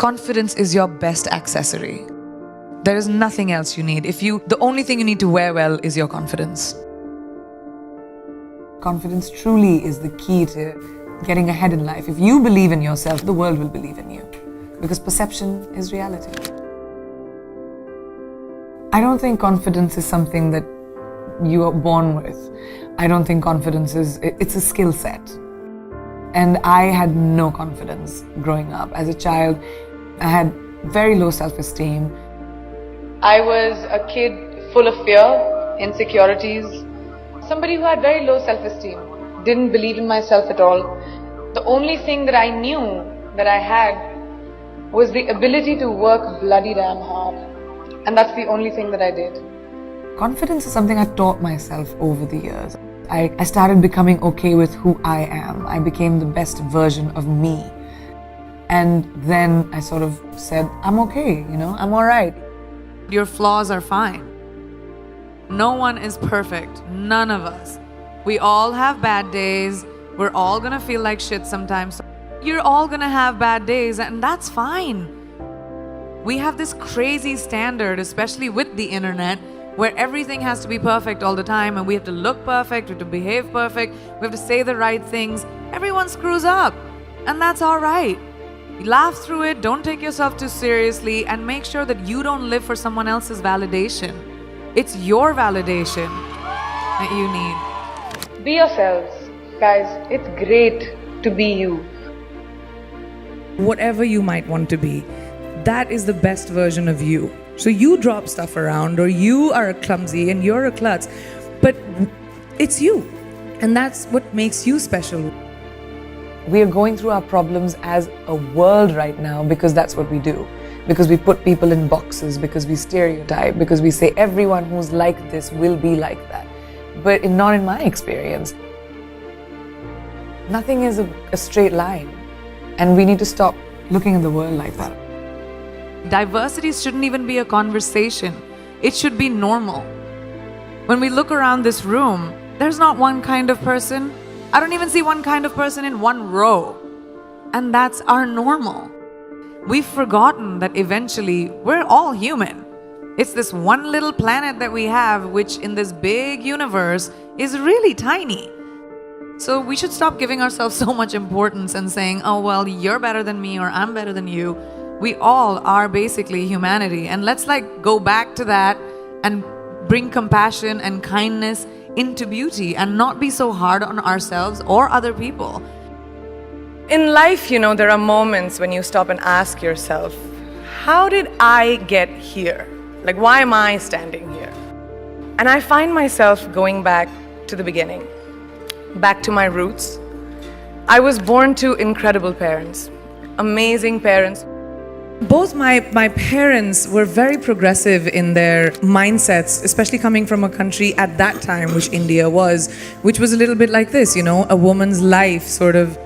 Confidence is your best accessory. There is nothing else you need. The only thing you need to wear well is your confidence. Confidence truly is the key to getting ahead in life. If you believe in yourself, the world will believe in you. Because perception is reality. I don't think confidence is something that you are born with. I don't think confidence it's a skill set. And I had no confidence growing up. As a child, I had very low self-esteem. I was a kid full of fear, insecurities, somebody who had very low self-esteem, didn't believe in myself at all. The only thing that I knew that I had was the ability to work bloody damn hard. And that's the only thing that I did. Confidence is something I taught myself over the years. I started becoming okay with who I am. I became the best version of me. And then I sort of said, I'm okay, I'm all right. Your flaws are fine. No one is perfect. None of us. We all have bad days. We're all gonna feel like shit sometimes. You're all gonna have bad days, and that's fine. We have this crazy standard, especially with the internet, where everything has to be perfect all the time, and we have to look perfect, we have to behave perfect, we have to say the right things. Everyone screws up, and that's all right. Laugh through it, don't take yourself too seriously, and make sure that you don't live for someone else's validation. It's your validation that you need. Be yourselves. Guys, it's great to be you. Whatever you might want to be, that is the best version of you. So you drop stuff around, or you are clumsy and you're a klutz, but it's you. And that's what makes you special. We are going through our problems as a world right now because that's what we do. Because we put people in boxes, because we stereotype, because we say everyone who's like this will be like that. But not in my experience. Nothing is a straight line. And we need to stop looking at the world like that. Diversity shouldn't even be a conversation. It should be normal. When we look around this room, there's not one kind of person. I don't even see one kind of person in one row. And that's our normal. We've forgotten that eventually we're all human. It's this one little planet that we have, which in this big universe is really tiny. So we should stop giving ourselves so much importance and saying, oh, well, you're better than me or I'm better than you. We all are basically humanity. And let's go back to that and bring compassion and kindness into beauty and not be so hard on ourselves or other people. In life, there are moments when you stop and ask yourself, how did I get here? Why am I standing here? And I find myself going back to the beginning, back to my roots. I was born to incredible parents, amazing parents. Both my parents were very progressive in their mindsets, especially coming from a country at that time, which India was, which was a little bit like this, a woman's life sort of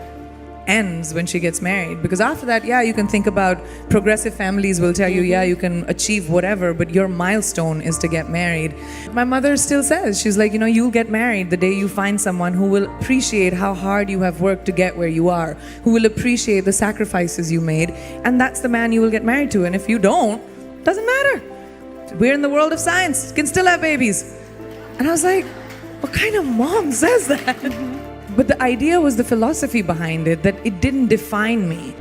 ends when she gets married. Because after that, you can think about progressive families will tell you, you can achieve whatever, but your milestone is to get married. My mother still says, she's like, you'll get married the day you find someone who will appreciate how hard you have worked to get where you are, who will appreciate the sacrifices you made, and that's the man you will get married to. And if you don't, doesn't matter. We're in the world of science, can still have babies. And I was like, what kind of mom says that? But the idea was the philosophy behind it, that it didn't define me.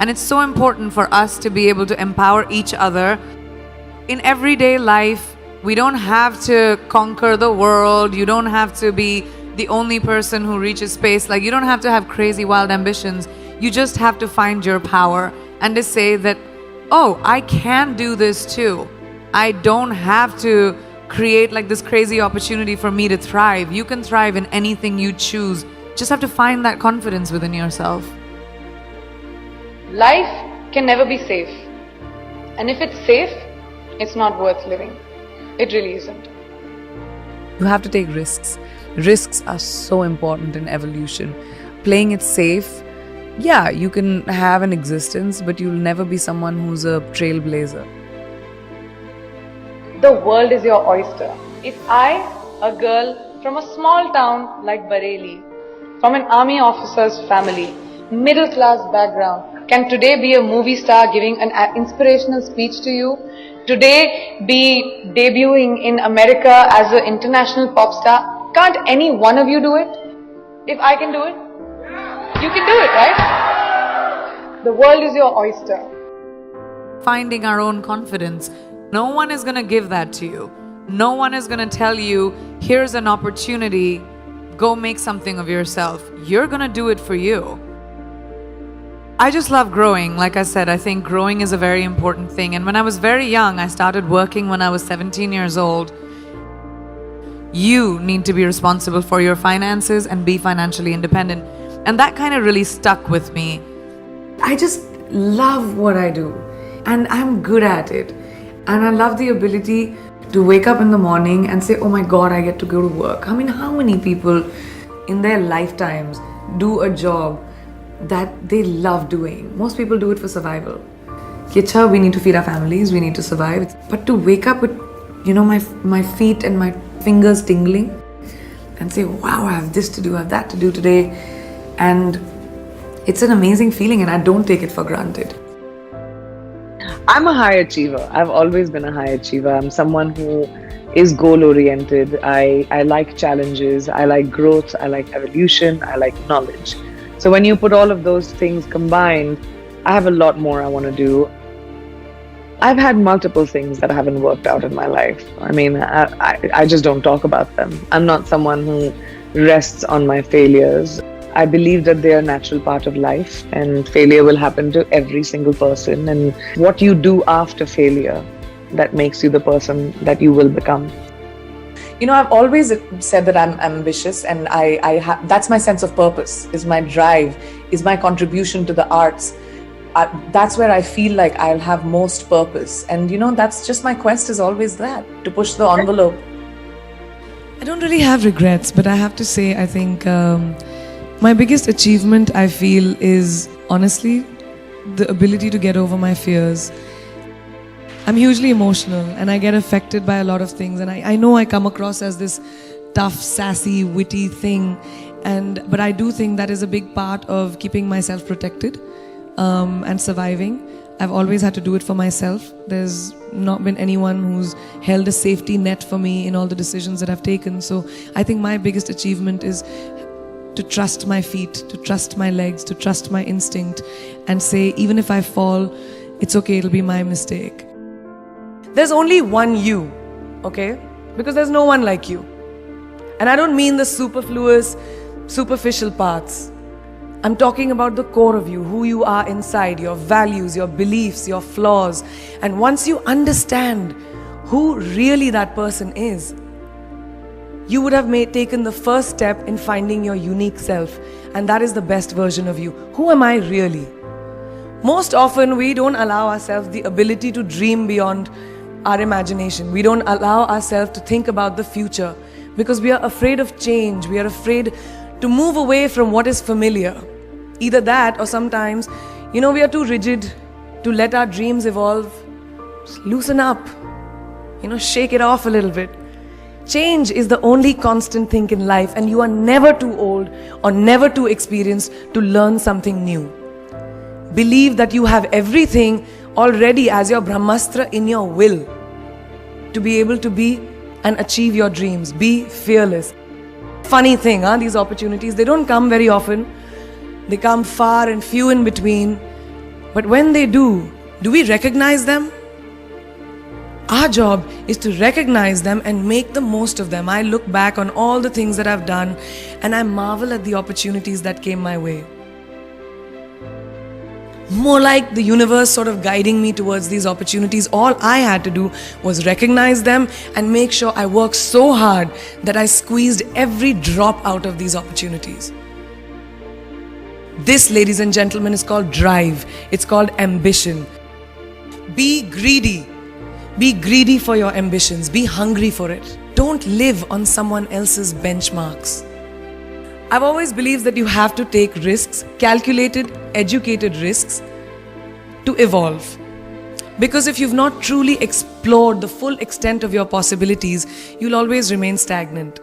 And it's so important for us to be able to empower each other. In everyday life, we don't have to conquer the world. You don't have to be the only person who reaches space. You don't have to have crazy, wild ambitions. You just have to find your power and to say that, oh, I can do this too. I don't have to create this crazy opportunity for me to thrive. You can thrive in anything you choose. Just have to find that confidence within yourself. Life can never be safe. And if it's safe, it's not worth living. It really isn't. You have to take risks. Risks are so important in evolution. Playing it safe, you can have an existence, but you'll never be someone who's a trailblazer. The world is your oyster. If I, a girl from a small town like Bareilly, from an army officer's family, middle class background can today be a movie star giving an inspirational speech to you, today be debuting in America as an international pop star. Can't any one of you do it? If I can do it, you can do it, right? The world is your oyster. Finding our own confidence. No one is going to give that to you. No one is going to tell you, here's an opportunity, go make something of yourself. You're going to do it for you. I just love growing. Like I said, I think growing is a very important thing. And when I was very young, I started working when I was 17 years old. You need to be responsible for your finances and be financially independent. And that kind of really stuck with me. I just love what I do. And I'm good at it. And I love the ability to wake up in the morning and say, oh my God, I get to go to work. I mean, how many people in their lifetimes do a job that they love doing? Most people do it for survival. We need to feed our families, we need to survive. But to wake up with, my feet and my fingers tingling and say, wow, I have this to do, I have that to do today. And it's an amazing feeling and I don't take it for granted. I'm a high achiever. I've always been a high achiever. I'm someone who is goal-oriented. I like challenges. I like growth. I like evolution. I like knowledge. So when you put all of those things combined, I have a lot more I want to do. I've had multiple things that haven't worked out in my life. I mean, I just don't talk about them. I'm not someone who rests on my failures. I believe that they are a natural part of life and failure will happen to every single person. And what you do after failure, that makes you the person that you will become. I've always said that I'm ambitious and that's my sense of purpose, is my drive, is my contribution to the arts. That's where I feel like I'll have most purpose. And that's just my quest is always that, to push the envelope. I don't really have regrets, but I have to say, I think my biggest achievement, I feel, is honestly the ability to get over my fears. I'm hugely emotional and I get affected by a lot of things, and I know I come across as this tough, sassy, witty thing, but I do think that is a big part of keeping myself protected and surviving. I've always had to do it for myself. There's not been anyone who's held a safety net for me in all the decisions that I've taken. So I think my biggest achievement is to trust my feet, to trust my legs, to trust my instinct and say, even if I fall, it's okay, it'll be my mistake. There's only one you, okay? Because there's no one like you. And I don't mean the superfluous, superficial parts. I'm talking about the core of you, who you are inside, your values, your beliefs, your flaws. And once you understand who really that person is, you would have taken the first step in finding your unique self. And that is the best version of you. Who am I really? Most often, we don't allow ourselves the ability to dream beyond our imagination. We don't allow ourselves to think about the future because we are afraid of change. We are afraid to move away from what is familiar. Either that or sometimes, we are too rigid to let our dreams evolve. Just loosen up, shake it off a little bit. Change is the only constant thing in life, and you are never too old or never too experienced to learn something new. Believe that you have everything already as your Brahmastra in your will to be able to be and achieve your dreams. Be fearless. Funny thing, these opportunities, they don't come very often. They come far and few in between. But when they do we recognize them? Our job is to recognize them and make the most of them. I look back on all the things that I've done and I marvel at the opportunities that came my way. More like the universe sort of guiding me towards these opportunities. All I had to do was recognize them and make sure I worked so hard that I squeezed every drop out of these opportunities. This, ladies and gentlemen, is called drive. It's called ambition. Be greedy. Be greedy for your ambitions. Be hungry for it. Don't live on someone else's benchmarks. I've always believed that you have to take risks, calculated, educated risks, to evolve. Because if you've not truly explored the full extent of your possibilities, you'll always remain stagnant.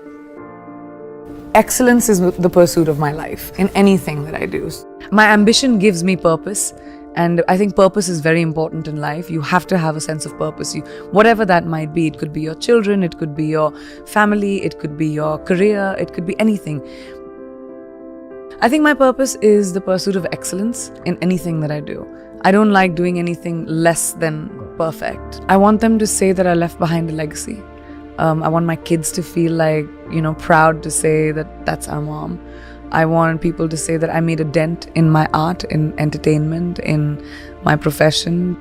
Excellence is the pursuit of my life in anything that I do. My ambition gives me purpose. And I think purpose is very important in life. You have to have a sense of purpose. Whatever that might be, it could be your children, it could be your family, it could be your career, it could be anything. I think my purpose is the pursuit of excellence in anything that I do. I don't like doing anything less than perfect. I want them to say that I left behind a legacy. I want my kids to feel like, proud to say that that's our mom. I want people to say that I made a dent in my art, in entertainment, in my profession.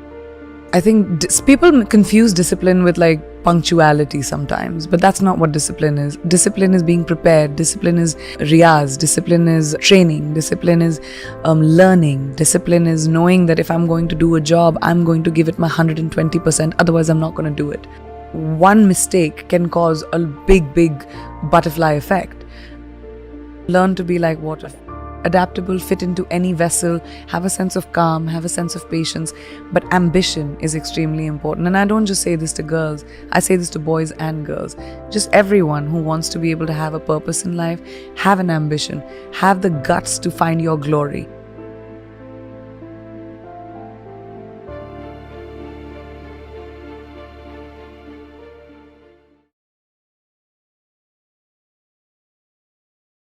I think people confuse discipline with like punctuality sometimes, but that's not what discipline is. Discipline is being prepared. Discipline is riyaz. Discipline is training. Discipline is learning. Discipline is knowing that if I'm going to do a job, I'm going to give it my 120%. Otherwise, I'm not going to do it. One mistake can cause a big, big butterfly effect. Learn to be like water, adaptable, fit into any vessel, have a sense of calm, have a sense of patience. But ambition is extremely important. And I don't just say this to girls, I say this to boys and girls. Just everyone who wants to be able to have a purpose in life, have an ambition, have the guts to find your glory.